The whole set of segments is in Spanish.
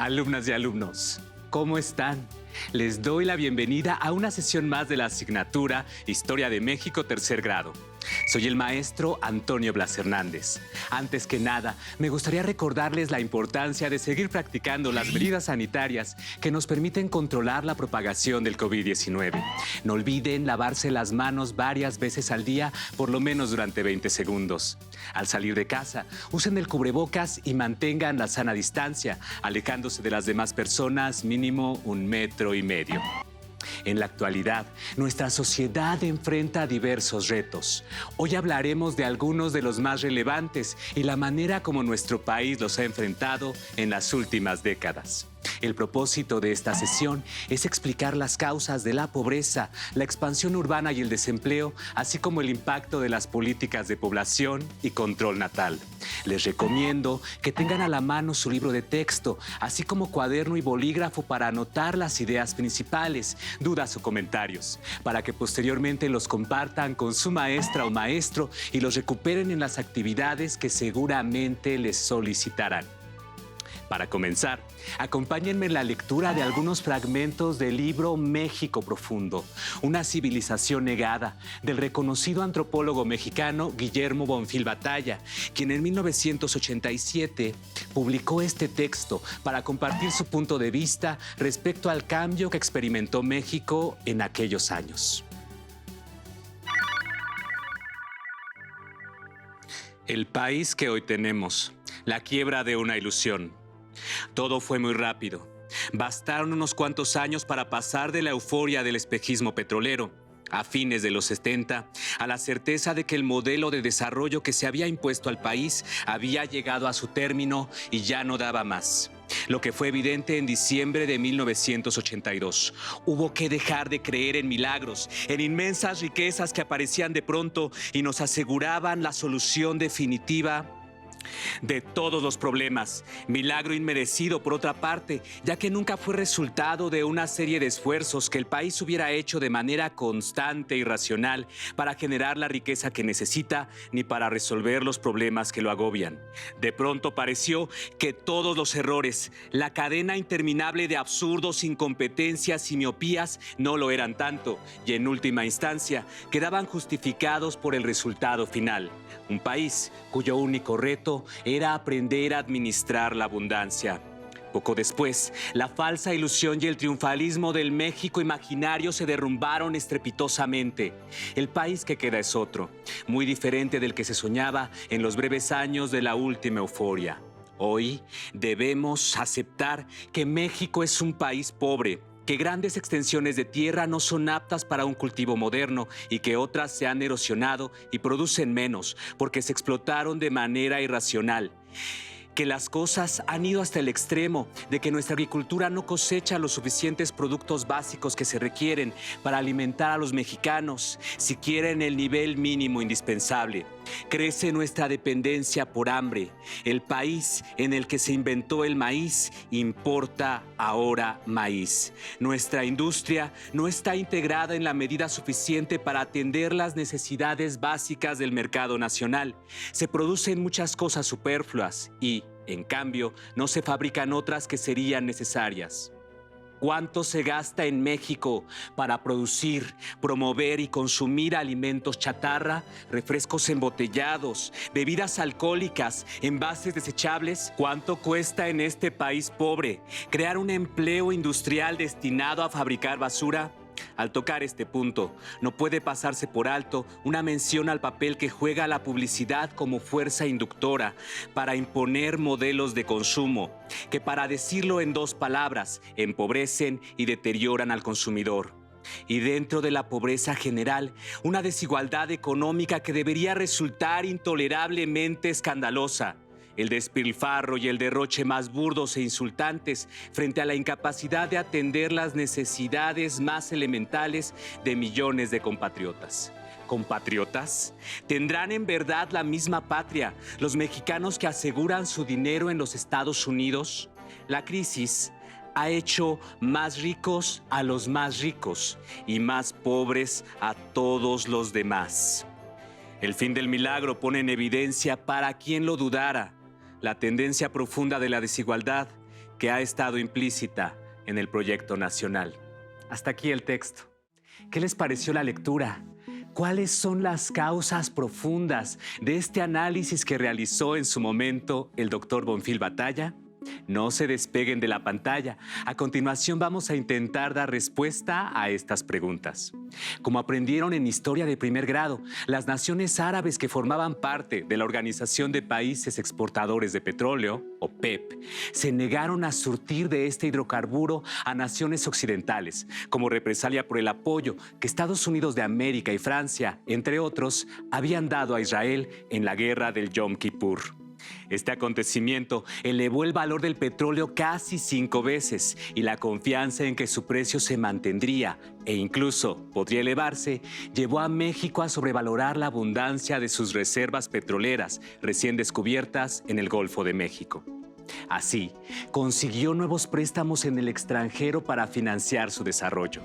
Alumnas y alumnos, ¿cómo están? Les doy la bienvenida a una sesión más de la asignatura Historia de México, tercer grado. Soy el maestro Antonio Blas Hernández. Antes que nada, me gustaría recordarles la importancia de seguir practicando las medidas sanitarias que nos permiten controlar la propagación del COVID-19. No olviden lavarse las manos varias veces al día, por lo menos durante 20 segundos. Al salir de casa, usen el cubrebocas y mantengan la sana distancia, alejándose de las demás personas mínimo 1,5 metros. En la actualidad, nuestra sociedad enfrenta diversos retos. Hoy hablaremos de algunos de los más relevantes y la manera como nuestro país los ha enfrentado en las últimas décadas. El propósito de esta sesión es explicar las causas de la pobreza, la expansión urbana y el desempleo, así como el impacto de las políticas de población y control natal. Les recomiendo que tengan a la mano su libro de texto, así como cuaderno y bolígrafo para anotar las ideas principales, dudas o comentarios, para que posteriormente los compartan con su maestra o maestro y los recuperen en las actividades que seguramente les solicitarán. Para comenzar, acompáñenme en la lectura de algunos fragmentos del libro México Profundo, una civilización negada, del reconocido antropólogo mexicano Guillermo Bonfil Batalla, quien en 1987 publicó este texto para compartir su punto de vista respecto al cambio que experimentó México en aquellos años. El país que hoy tenemos, la quiebra de una ilusión. Todo fue muy rápido. Bastaron unos cuantos años para pasar de la euforia del espejismo petrolero, a fines de los 70, a la certeza de que el modelo de desarrollo que se había impuesto al país había llegado a su término y ya no daba más. Lo que fue evidente en diciembre de 1982. Hubo que dejar de creer en milagros, en inmensas riquezas que aparecían de pronto y nos aseguraban la solución definitiva de todos los problemas. Milagro inmerecido, por otra parte, ya que nunca fue resultado de una serie de esfuerzos que el país hubiera hecho de manera constante y racional para generar la riqueza que necesita, ni para resolver los problemas que lo agobian. De pronto pareció que todos los errores, la cadena interminable de absurdos, incompetencias y miopías no lo eran tanto, y en última instancia quedaban justificados por el resultado final. Un país cuyo único reto era aprender a administrar la abundancia. Poco después, la falsa ilusión y el triunfalismo del México imaginario se derrumbaron estrepitosamente. El país que queda es otro, muy diferente del que se soñaba en los breves años de la última euforia. Hoy debemos aceptar que México es un país pobre, que grandes extensiones de tierra no son aptas para un cultivo moderno y que otras se han erosionado y producen menos porque se explotaron de manera irracional. Que las cosas han ido hasta el extremo de que nuestra agricultura no cosecha los suficientes productos básicos que se requieren para alimentar a los mexicanos, siquiera en el nivel mínimo indispensable. Crece nuestra dependencia por hambre. El país en el que se inventó el maíz importa ahora maíz. Nuestra industria no está integrada en la medida suficiente para atender las necesidades básicas del mercado nacional. Se producen muchas cosas superfluas y, en cambio, no se fabrican otras que serían necesarias. ¿Cuánto se gasta en México para producir, promover y consumir alimentos chatarra, refrescos embotellados, bebidas alcohólicas, envases desechables? ¿Cuánto cuesta en este país pobre crear un empleo industrial destinado a fabricar basura? Al tocar este punto, no puede pasarse por alto una mención al papel que juega la publicidad como fuerza inductora para imponer modelos de consumo, que, para decirlo en dos palabras, empobrecen y deterioran al consumidor. Y dentro de la pobreza general, una desigualdad económica que debería resultar intolerablemente escandalosa. El despilfarro y el derroche más burdos e insultantes frente a la incapacidad de atender las necesidades más elementales de millones de compatriotas. ¿Compatriotas? ¿Tendrán en verdad la misma patria los mexicanos que aseguran su dinero en los Estados Unidos? La crisis ha hecho más ricos a los más ricos y más pobres a todos los demás. El fin del milagro pone en evidencia, para quien lo dudara, la tendencia profunda de la desigualdad que ha estado implícita en el proyecto nacional. Hasta aquí el texto. ¿Qué les pareció la lectura? ¿Cuáles son las causas profundas de este análisis que realizó en su momento el doctor Bonfil Batalla? No se despeguen de la pantalla. A continuación vamos a intentar dar respuesta a estas preguntas. Como aprendieron en historia de primer grado, las naciones árabes que formaban parte de la Organización de Países Exportadores de Petróleo, o PEP, se negaron a surtir de este hidrocarburo a naciones occidentales, como represalia por el apoyo que Estados Unidos de América y Francia, entre otros, habían dado a Israel en la guerra del Yom Kippur. Este acontecimiento elevó el valor del petróleo casi 5 veces y la confianza en que su precio se mantendría e incluso podría elevarse llevó a México a sobrevalorar la abundancia de sus reservas petroleras recién descubiertas en el Golfo de México. Así, consiguió nuevos préstamos en el extranjero para financiar su desarrollo.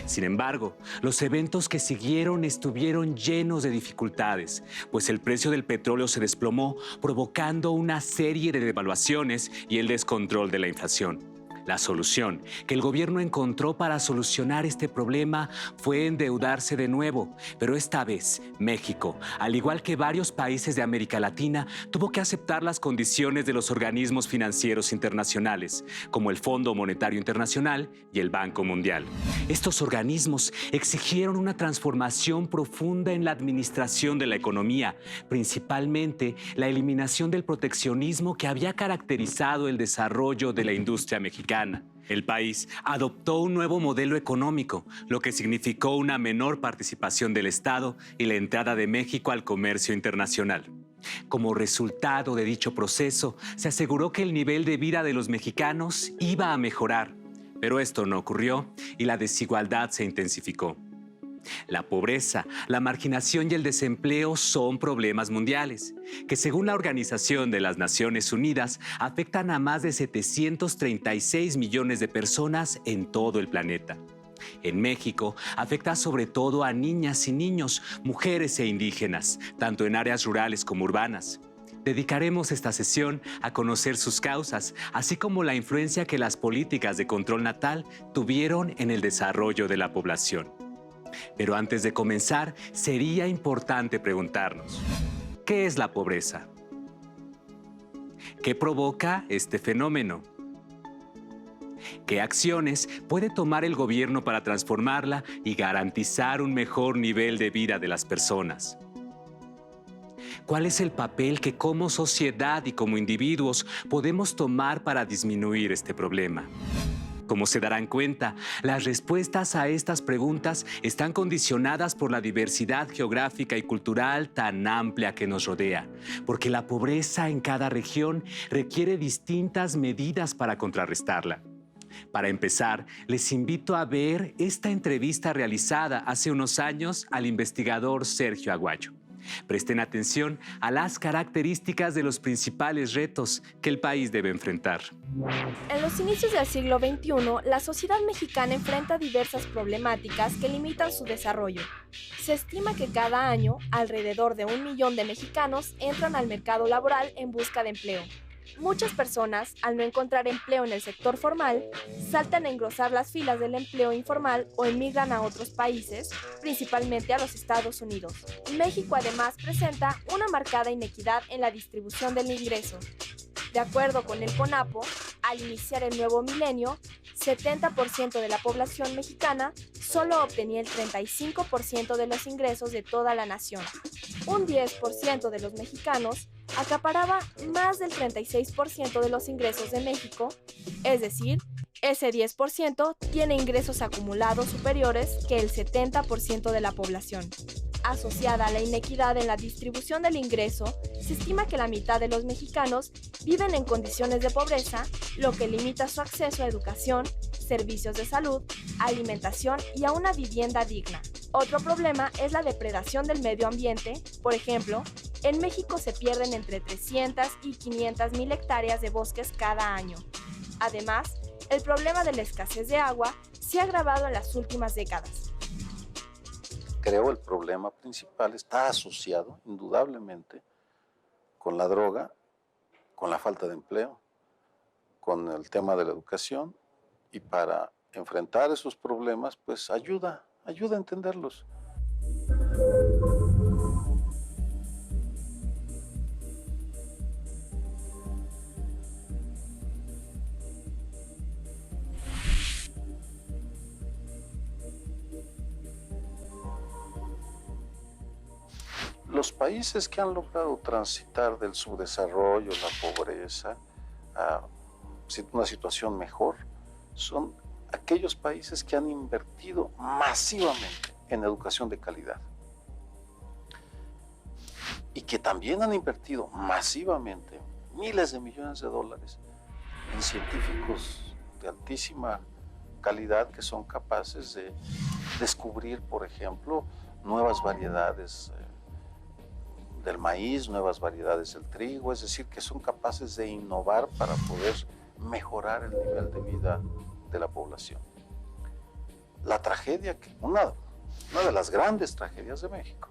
Sin embargo, los eventos que siguieron estuvieron llenos de dificultades, pues el precio del petróleo se desplomó, provocando una serie de devaluaciones y el descontrol de la inflación. La solución que el gobierno encontró para solucionar este problema fue endeudarse de nuevo, pero esta vez México, al igual que varios países de América Latina, tuvo que aceptar las condiciones de los organismos financieros internacionales, como el Fondo Monetario Internacional y el Banco Mundial. Estos organismos exigieron una transformación profunda en la administración de la economía, principalmente la eliminación del proteccionismo que había caracterizado el desarrollo de la industria mexicana. El país adoptó un nuevo modelo económico, lo que significó una menor participación del Estado y la entrada de México al comercio internacional. Como resultado de dicho proceso, se aseguró que el nivel de vida de los mexicanos iba a mejorar, pero esto no ocurrió y la desigualdad se intensificó. La pobreza, la marginación y el desempleo son problemas mundiales, que según la Organización de las Naciones Unidas afectan a más de 736 millones de personas en todo el planeta. En México afecta sobre todo a niñas y niños, mujeres e indígenas, tanto en áreas rurales como urbanas. Dedicaremos esta sesión a conocer sus causas, así como la influencia que las políticas de control natal tuvieron en el desarrollo de la población. Pero antes de comenzar, sería importante preguntarnos, ¿qué es la pobreza? ¿Qué provoca este fenómeno? ¿Qué acciones puede tomar el gobierno para transformarla y garantizar un mejor nivel de vida de las personas? ¿Cuál es el papel que como sociedad y como individuos podemos tomar para disminuir este problema? Como se darán cuenta, las respuestas a estas preguntas están condicionadas por la diversidad geográfica y cultural tan amplia que nos rodea, porque la pobreza en cada región requiere distintas medidas para contrarrestarla. Para empezar, les invito a ver esta entrevista realizada hace unos años al investigador Sergio Aguayo. Presten atención a las características de los principales retos que el país debe enfrentar. En los inicios del siglo XXI, la sociedad mexicana enfrenta diversas problemáticas que limitan su desarrollo. Se estima que cada año, alrededor de 1 millón de mexicanos entran al mercado laboral en busca de empleo. Muchas personas, al no encontrar empleo en el sector formal, saltan a engrosar las filas del empleo informal o emigran a otros países, principalmente a los Estados Unidos. México además presenta una marcada inequidad en la distribución del ingreso. De acuerdo con el CONAPO, al iniciar el nuevo milenio, 70% de la población mexicana solo obtenía el 35% de los ingresos de toda la nación. Un 10% de los mexicanos acaparaba más del 36% de los ingresos de México, es decir, ese 10% tiene ingresos acumulados superiores que el 70% de la población. Asociada a la inequidad en la distribución del ingreso, se estima que la mitad de los mexicanos viven en condiciones de pobreza, lo que limita su acceso a educación, servicios de salud, alimentación y a una vivienda digna. Otro problema es la depredación del medio ambiente. Por ejemplo, en México se pierden entre 300 y 500 mil hectáreas de bosques cada año. Además, el problema de la escasez de agua se ha agravado en las últimas décadas. Creo el problema principal está asociado indudablemente con la droga, con la falta de empleo, con el tema de la educación, y para enfrentar esos problemas, pues ayuda a entenderlos. Los países que han logrado transitar del subdesarrollo, la pobreza, a una situación mejor, son aquellos países que han invertido masivamente en educación de calidad y que también han invertido masivamente miles de millones de dólares en científicos de altísima calidad que son capaces de descubrir, por ejemplo, nuevas variedades del maíz, nuevas variedades del trigo, es decir, que son capaces de innovar para poder mejorar el nivel de vida de la población. La tragedia, una de las grandes tragedias de México,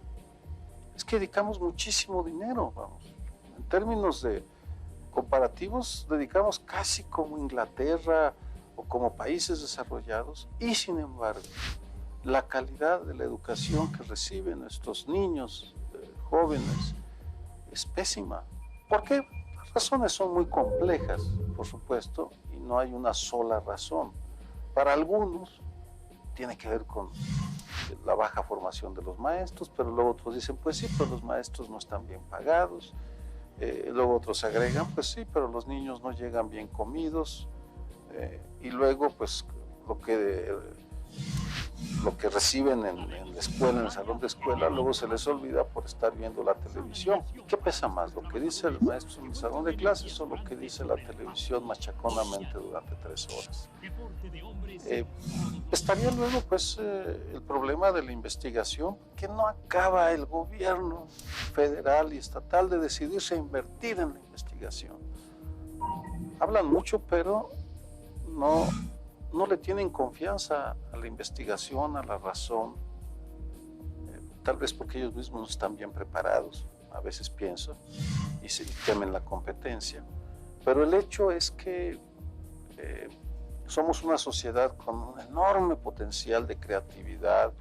es que dedicamos muchísimo dinero, vamos. En términos de comparativos, dedicamos casi como Inglaterra o como países desarrollados, y sin embargo, la calidad de la educación que reciben nuestros niños, jóvenes, es pésima. ¿Por qué? Las razones son muy complejas, por supuesto, y no hay una sola razón. Para algunos tiene que ver con la baja formación de los maestros, pero luego otros dicen, pues sí, pero los maestros no están bien pagados. Luego otros agregan, pues sí, pero los niños no llegan bien comidos. Y luego, pues, lo que reciben en la escuela, en el salón de escuela, luego se les olvida por estar viendo la televisión. ¿Qué pesa más, lo que dice el maestro en el salón de clases o lo que dice la televisión machaconamente durante 3 horas? Estaría luego, pues, el problema de la investigación, que no acaba el gobierno federal y estatal de decidirse a invertir en la investigación. Hablan mucho, pero no le tienen confianza a la investigación, a la razón, tal vez porque ellos mismos no están bien preparados, a veces pienso, y temen la competencia. Pero el hecho es que somos una sociedad con un enorme potencial de creatividad.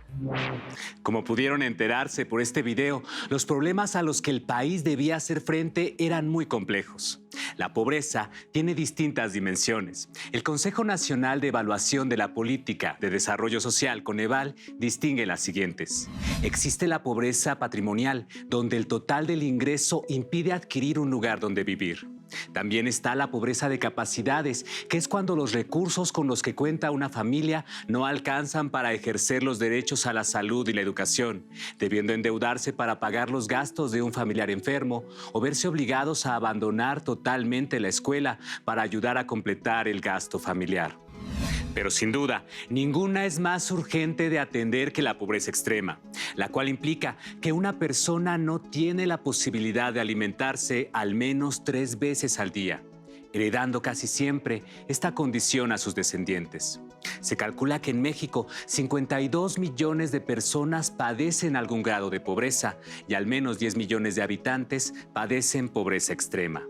Como pudieron enterarse por este video, los problemas a los que el país debía hacer frente eran muy complejos. La pobreza tiene distintas dimensiones. El Consejo Nacional de Evaluación de la Política de Desarrollo Social, Coneval, distingue las siguientes. Existe la pobreza patrimonial, donde el total del ingreso impide adquirir un lugar donde vivir. También está la pobreza de capacidades, que es cuando los recursos con los que cuenta una familia no alcanzan para ejercer los derechos a la salud y la educación, debiendo endeudarse para pagar los gastos de un familiar enfermo o verse obligados a abandonar totalmente la escuela para ayudar a completar el gasto familiar. Pero sin duda, ninguna es más urgente de atender que la pobreza extrema, la cual implica que una persona no tiene la posibilidad de alimentarse al menos 3 veces al día, heredando casi siempre esta condición a sus descendientes. Se calcula que en México 52 millones de personas padecen algún grado de pobreza y al menos 10 millones de habitantes padecen pobreza extrema.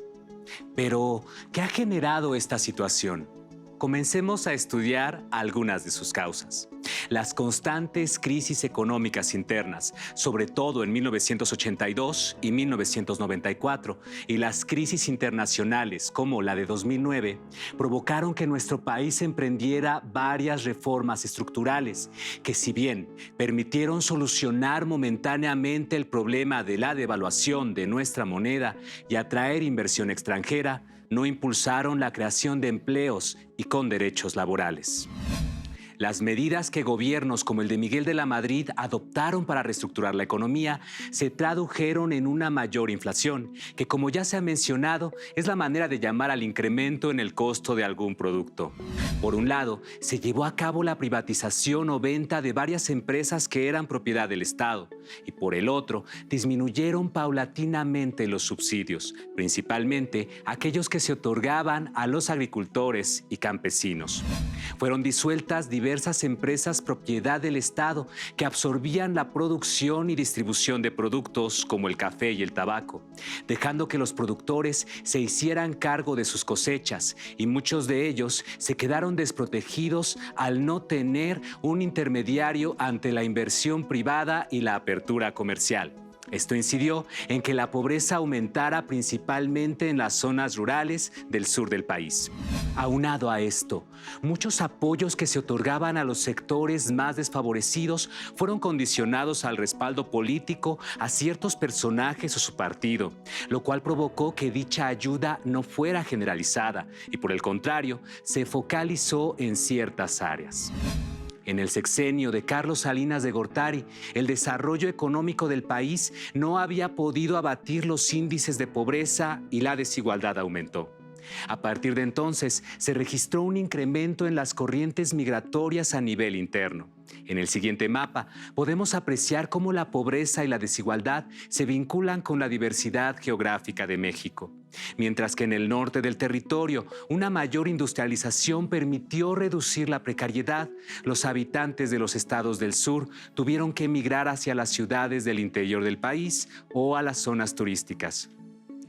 Pero, ¿qué ha generado esta situación? Comencemos a estudiar algunas de sus causas. Las constantes crisis económicas internas, sobre todo en 1982 y 1994, y las crisis internacionales, como la de 2009, provocaron que nuestro país emprendiera varias reformas estructurales que, si bien permitieron solucionar momentáneamente el problema de la devaluación de nuestra moneda y atraer inversión extranjera, no impulsaron la creación de empleos y con derechos laborales. Las medidas que gobiernos como el de Miguel de la Madrid adoptaron para reestructurar la economía se tradujeron en una mayor inflación, que, como ya se ha mencionado, es la manera de llamar al incremento en el costo de algún producto. Por un lado, se llevó a cabo la privatización o venta de varias empresas que eran propiedad del Estado, y por el otro, disminuyeron paulatinamente los subsidios, principalmente aquellos que se otorgaban a los agricultores y campesinos. Fueron disueltas diversas empresas propiedad del Estado que absorbían la producción y distribución de productos como el café y el tabaco, dejando que los productores se hicieran cargo de sus cosechas y muchos de ellos se quedaron desprotegidos al no tener un intermediario ante la inversión privada y la apertura comercial. Esto incidió en que la pobreza aumentara principalmente en las zonas rurales del sur del país. Aunado a esto, muchos apoyos que se otorgaban a los sectores más desfavorecidos fueron condicionados al respaldo político a ciertos personajes o su partido, lo cual provocó que dicha ayuda no fuera generalizada y, por el contrario, se focalizó en ciertas áreas. En el sexenio de Carlos Salinas de Gortari, el desarrollo económico del país no había podido abatir los índices de pobreza y la desigualdad aumentó. A partir de entonces, se registró un incremento en las corrientes migratorias a nivel interno. En el siguiente mapa podemos apreciar cómo la pobreza y la desigualdad se vinculan con la diversidad geográfica de México. Mientras que en el norte del territorio una mayor industrialización permitió reducir la precariedad, los habitantes de los estados del sur tuvieron que emigrar hacia las ciudades del interior del país o a las zonas turísticas.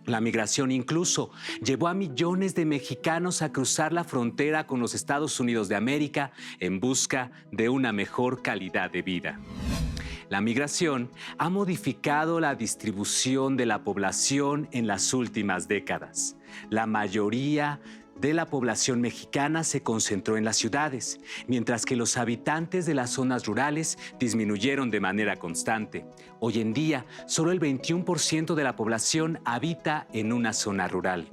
La migración incluso llevó a millones de mexicanos a cruzar la frontera con los Estados Unidos de América en busca de una mejor calidad de vida. La migración ha modificado la distribución de la población en las últimas décadas. La mayoría de la población mexicana se concentró en las ciudades, mientras que los habitantes de las zonas rurales disminuyeron de manera constante. Hoy en día, solo el 21% de la población habita en una zona rural.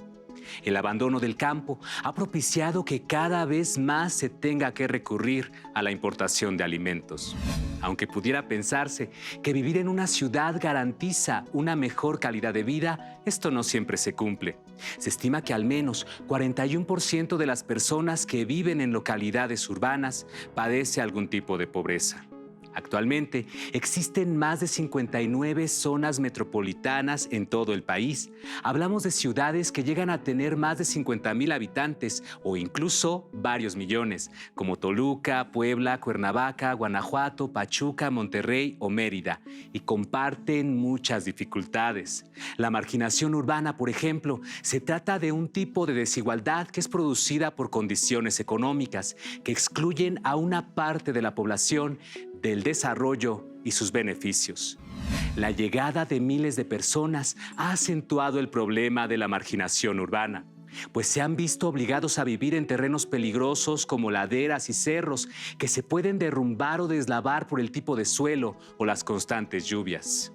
El abandono del campo ha propiciado que cada vez más se tenga que recurrir a la importación de alimentos. Aunque pudiera pensarse que vivir en una ciudad garantiza una mejor calidad de vida, esto no siempre se cumple. Se estima que al menos 41% de las personas que viven en localidades urbanas padece algún tipo de pobreza. Actualmente existen más de 59 zonas metropolitanas en todo el país. Hablamos de ciudades que llegan a tener más de 50,000 habitantes o incluso varios millones, como Toluca, Puebla, Cuernavaca, Guanajuato, Pachuca, Monterrey o Mérida, y comparten muchas dificultades. La marginación urbana, por ejemplo, se trata de un tipo de desigualdad que es producida por condiciones económicas que excluyen a una parte de la población del desarrollo y sus beneficios. La llegada de miles de personas ha acentuado el problema de la marginación urbana, pues se han visto obligados a vivir en terrenos peligrosos como laderas y cerros que se pueden derrumbar o deslavar por el tipo de suelo o las constantes lluvias.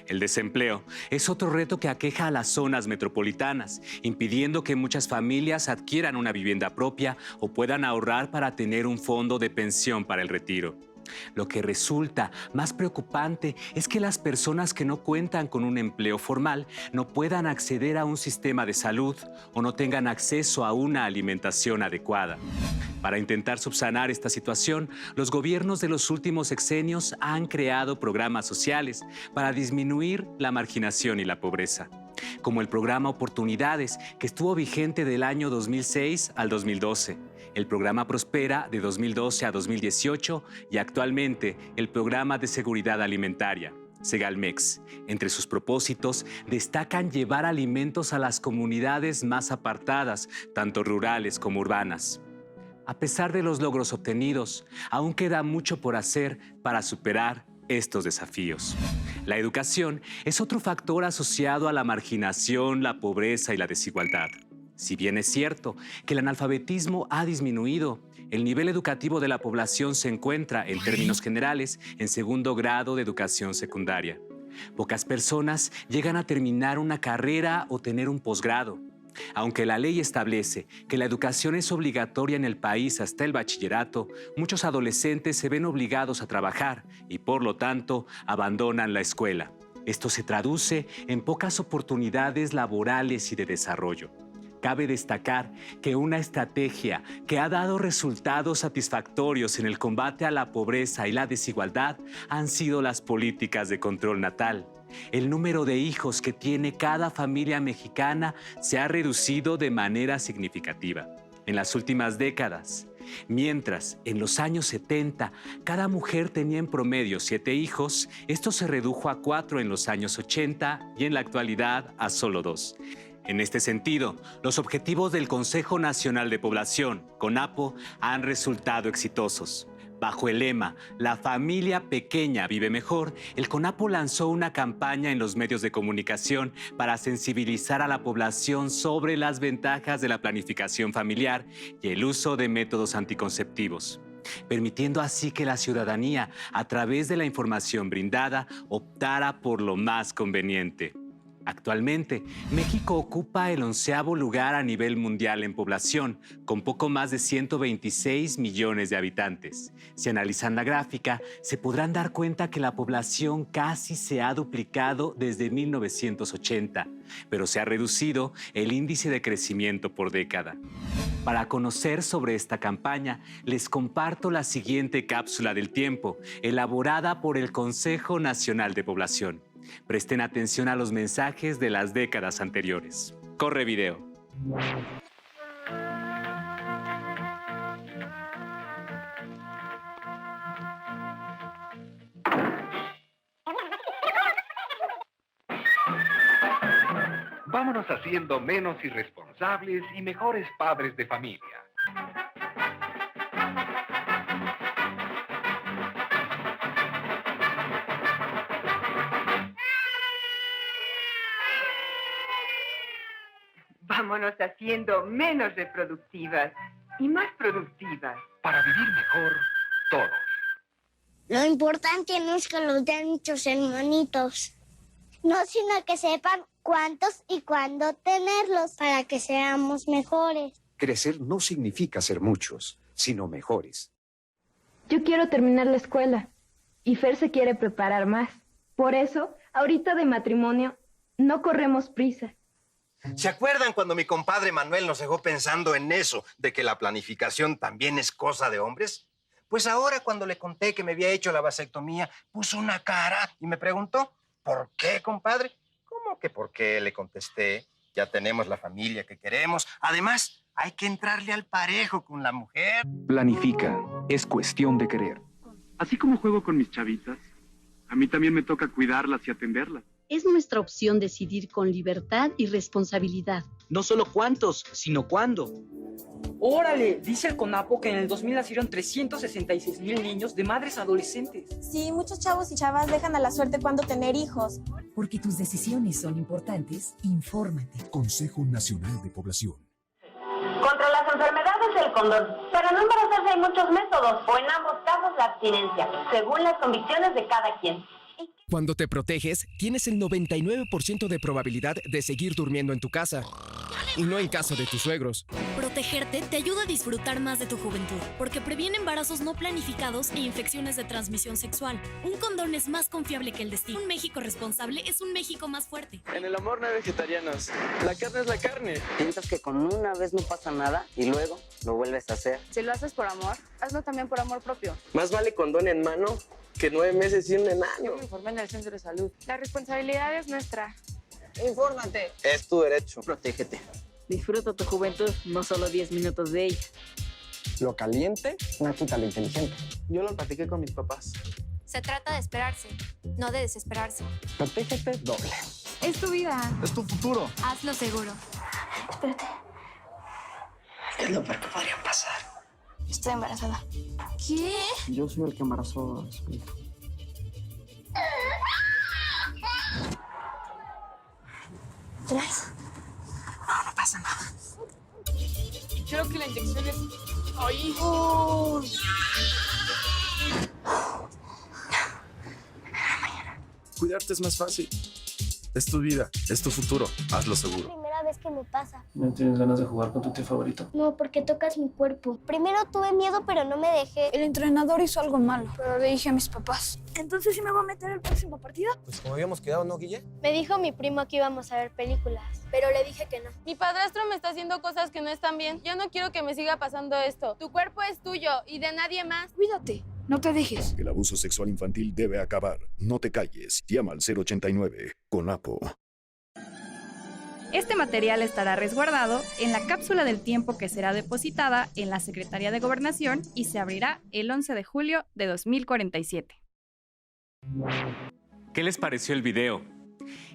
El desempleo es otro reto que aqueja a las zonas metropolitanas, impidiendo que muchas familias adquieran una vivienda propia o puedan ahorrar para tener un fondo de pensión para el retiro. Lo que resulta más preocupante es que las personas que no cuentan con un empleo formal no puedan acceder a un sistema de salud o no tengan acceso a una alimentación adecuada. Para intentar subsanar esta situación, los gobiernos de los últimos sexenios han creado programas sociales para disminuir la marginación y la pobreza, como el programa Oportunidades, que estuvo vigente del año 2006 al 2012. El programa Prospera de 2012 a 2018 y actualmente el programa de seguridad alimentaria, Segalmex. Entre sus propósitos destacan llevar alimentos a las comunidades más apartadas, tanto rurales como urbanas. A pesar de los logros obtenidos, aún queda mucho por hacer para superar estos desafíos. La educación es otro factor asociado a la marginación, la pobreza y la desigualdad. Si bien es cierto que el analfabetismo ha disminuido, el nivel educativo de la población se encuentra, en términos generales, en segundo grado de educación secundaria. Pocas personas llegan a terminar una carrera o tener un posgrado. Aunque la ley establece que la educación es obligatoria en el país hasta el bachillerato, muchos adolescentes se ven obligados a trabajar y, por lo tanto, abandonan la escuela. Esto se traduce en pocas oportunidades laborales y de desarrollo. Cabe destacar que una estrategia que ha dado resultados satisfactorios en el combate a la pobreza y la desigualdad han sido las políticas de control natal. El número de hijos que tiene cada familia mexicana se ha reducido de manera significativa. En las últimas décadas, Mientras, en los años 70, cada mujer tenía en promedio 7 hijos, esto se redujo a 4 en los años 80 y en la actualidad a solo 2. En este sentido, los objetivos del Consejo Nacional de Población, CONAPO, han resultado exitosos. Bajo el lema "La familia pequeña vive mejor", el CONAPO lanzó una campaña en los medios de comunicación para sensibilizar a la población sobre las ventajas de la planificación familiar y el uso de métodos anticonceptivos, permitiendo así que la ciudadanía, a través de la información brindada, optara por lo más conveniente. Actualmente, México ocupa el 11º lugar a nivel mundial en población, con poco más de 126 millones de habitantes. Si analizan la gráfica, se podrán dar cuenta que la población casi se ha duplicado desde 1980, pero se ha reducido el índice de crecimiento por década. Para conocer sobre esta campaña, les comparto la siguiente cápsula del tiempo, elaborada por el Consejo Nacional de Población. Presten atención a los mensajes de las décadas anteriores. Corre video. Vámonos haciendo menos irresponsables y mejores padres de familia. Vámonos haciendo menos reproductivas y más productivas. Para vivir mejor, todos. Lo importante no es que los den muchos hermanitos, no, sino que sepan cuántos y cuándo tenerlos para que seamos mejores. Crecer no significa ser muchos, sino mejores. Yo quiero terminar la escuela y Fer se quiere preparar más. Por eso, ahorita de matrimonio, no corremos prisa. ¿Se acuerdan cuando mi compadre Manuel nos dejó pensando en eso, de que la planificación también es cosa de hombres? Pues ahora cuando le conté que me había hecho la vasectomía, puso una cara y me preguntó, ¿por qué, compadre? ¿Cómo que por qué? Le contesté, ya tenemos la familia que queremos. Además, hay que entrarle al parejo con la mujer. Planifica, es cuestión de querer. Así como juego con mis chavitas, a mí también me toca cuidarlas y atenderlas. Es nuestra opción decidir con libertad y responsabilidad. No solo cuántos, sino cuándo. ¡Órale! Dice el CONAPO que en el 2000 nacieron 366,000 niños de madres adolescentes. Sí, muchos chavos y chavas dejan a la suerte cuándo tener hijos. Porque tus decisiones son importantes, infórmate. Consejo Nacional de Población. Contra las enfermedades, el condón. Para no embarazarse hay muchos métodos, o en ambos casos la abstinencia, según las convicciones de cada quien. Cuando te proteges, tienes el 99% de probabilidad de seguir durmiendo en tu casa. Y no en casa de tus suegros. Protegerte te ayuda a disfrutar más de tu juventud, porque previene embarazos no planificados e infecciones de transmisión sexual. Un condón es más confiable que el destino. Un México responsable es un México más fuerte. En el amor no hay vegetarianos. La carne es la carne. Piensas que con una vez no pasa nada y luego lo vuelves a hacer. Si lo haces por amor, hazlo también por amor propio. Más vale condón en mano que 9 meses y un enano. Yo me informé en el centro de salud. La responsabilidad es nuestra. Infórmate. Es tu derecho. Protégete. Disfruta tu juventud, no solo 10 minutos de ella. Lo caliente no quita lo inteligente. Yo lo platiqué con mis papás. Se trata de esperarse, no de desesperarse. Protégete doble. Es tu vida. Es tu futuro. Hazlo seguro. Espérate. ¿Qué es lo peor que podría pasar? Estoy embarazada. ¿Qué? Yo soy el que embarazó a su hijo. ¿Tres? No pasa nada. Creo que la inyección es... ¡Ay! Cuidarte es más fácil. Es tu vida, es tu futuro. Hazlo seguro. Primera vez que me pasa. ¿No tienes ganas de jugar con tu tío favorito? No, porque tocas mi cuerpo. Primero tuve miedo, pero no me dejé. El entrenador hizo algo malo, pero le dije a mis papás. Entonces, ¿sí me voy a meter el próximo partido? Pues como habíamos quedado, ¿no, Guille? Me dijo mi primo que íbamos a ver películas, pero le dije que no. Mi padrastro me está haciendo cosas que no están bien. Yo no quiero que me siga pasando esto. Tu cuerpo es tuyo y de nadie más. Cuídate, no te dejes. El abuso sexual infantil debe acabar. No te calles. Llama al 089. CONAPO. Este material estará resguardado en la cápsula del tiempo que será depositada en la Secretaría de Gobernación y se abrirá el 11 de julio de 2047. ¿Qué les pareció el video?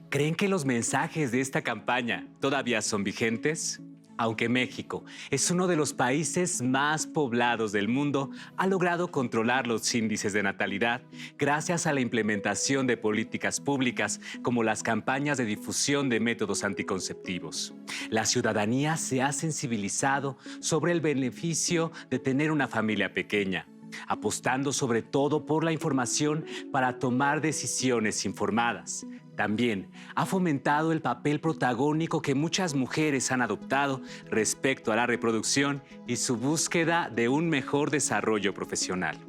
¿Creen que los mensajes de esta campaña todavía son vigentes? Aunque México es uno de los países más poblados del mundo, ha logrado controlar los índices de natalidad gracias a la implementación de políticas públicas como las campañas de difusión de métodos anticonceptivos. La ciudadanía se ha sensibilizado sobre el beneficio de tener una familia pequeña, apostando sobre todo por la información para tomar decisiones informadas. También ha fomentado el papel protagónico que muchas mujeres han adoptado respecto a la reproducción y su búsqueda de un mejor desarrollo profesional.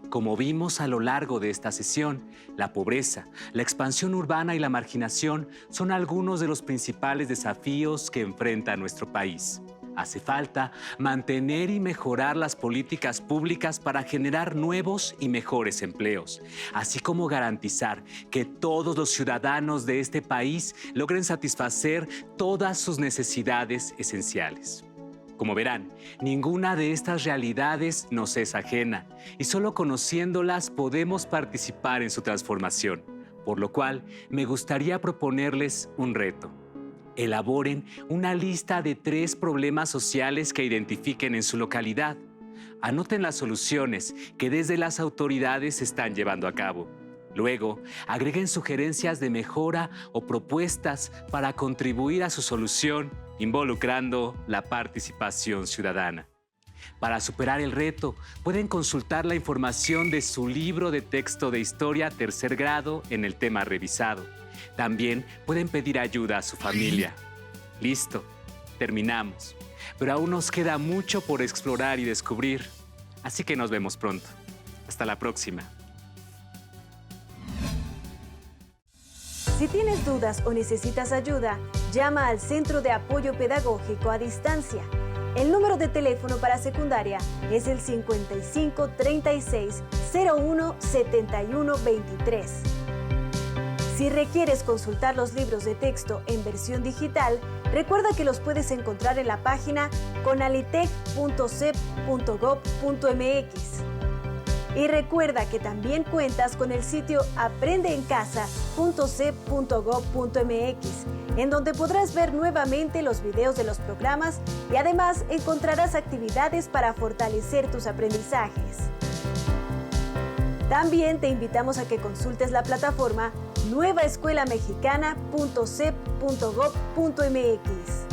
Como vimos a lo largo de esta sesión, la pobreza, la expansión urbana y la marginación son algunos de los principales desafíos que enfrenta nuestro país. Hace falta mantener y mejorar las políticas públicas para generar nuevos y mejores empleos, así como garantizar que todos los ciudadanos de este país logren satisfacer todas sus necesidades esenciales. Como verán, ninguna de estas realidades nos es ajena y solo conociéndolas podemos participar en su transformación, por lo cual me gustaría proponerles un reto. Elaboren una lista de 3 problemas sociales que identifiquen en su localidad. Anoten las soluciones que desde las autoridades se están llevando a cabo. Luego, agreguen sugerencias de mejora o propuestas para contribuir a su solución, involucrando la participación ciudadana. Para superar el reto, pueden consultar la información de su libro de texto de historia tercer grado en el tema revisado. También pueden pedir ayuda a su familia. Listo, terminamos. Pero aún nos queda mucho por explorar y descubrir. Así que nos vemos pronto. Hasta la próxima. Si tienes dudas o necesitas ayuda, llama al Centro de Apoyo Pedagógico a Distancia. El número de teléfono para secundaria es el 55 36 01 71 23. Si requieres consultar los libros de texto en versión digital, recuerda que los puedes encontrar en la página conalitec.cep.gov.mx. Y recuerda que también cuentas con el sitio aprendeencasa.cep.gov.mx, en donde podrás ver nuevamente los videos de los programas y además encontrarás actividades para fortalecer tus aprendizajes. También te invitamos a que consultes la plataforma nuevaescuelamexicana.cep.gov.mx.